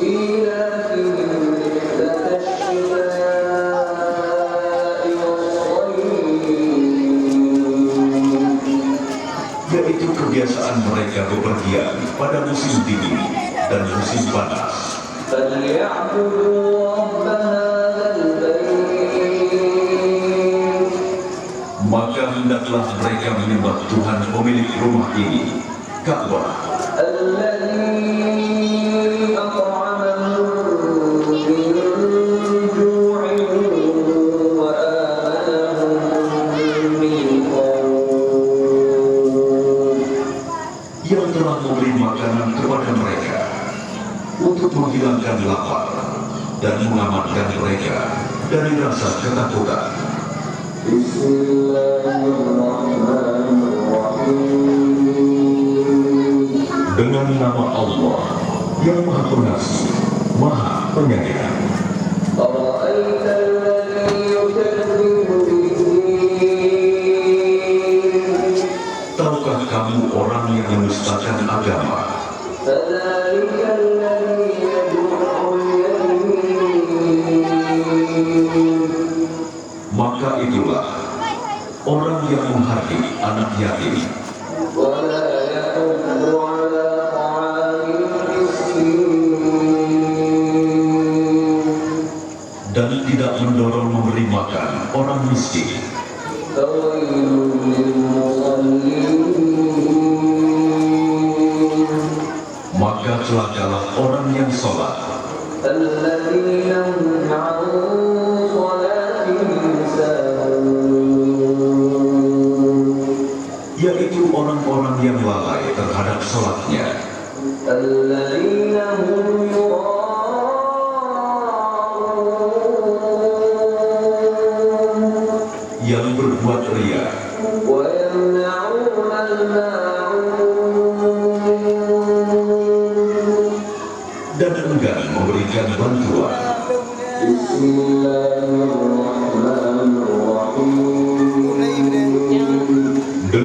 إيلافهم رحلة الشتاء والصيف. Yaitu kebiasaan mereka bepergian pada musim dingin dan musim panas. فليعبدوا رب هذا البيت. Maka hendaklah mereka menyembah Tuhan pemilik rumah ini, Ka'bah, الذي أطعمهم من جوع وآمنهم من خوف. yang telah memberi makanan kepada mereka untuk menghilangkan lapar dan mengamankan mereka dari rasa ketakutan. Bismillahirrahmanirrahim. Dengan nama Allah yang Maha Pengasih, Maha Penyayang. أرأيت الذي يكذب بالدين. Tahukah kamu orang yang menustakan agama? فذلك الذي يدع اليتيم. Maka itulah orang yang menghakimi anak yatim ولا يحض على طعام المسكين. dan tidak mendorong memberi makan orang miskin. فويل للمصلين. Maka celakalah orang yang sholat الذين هم عن صلاتهم ساهون. yaitu orang-orang yang lalai terhadap sholatnya, الذين هم يراءون yang berbuat ria ويمنعون الماعون. dan enggan memberikan bantuan. بسم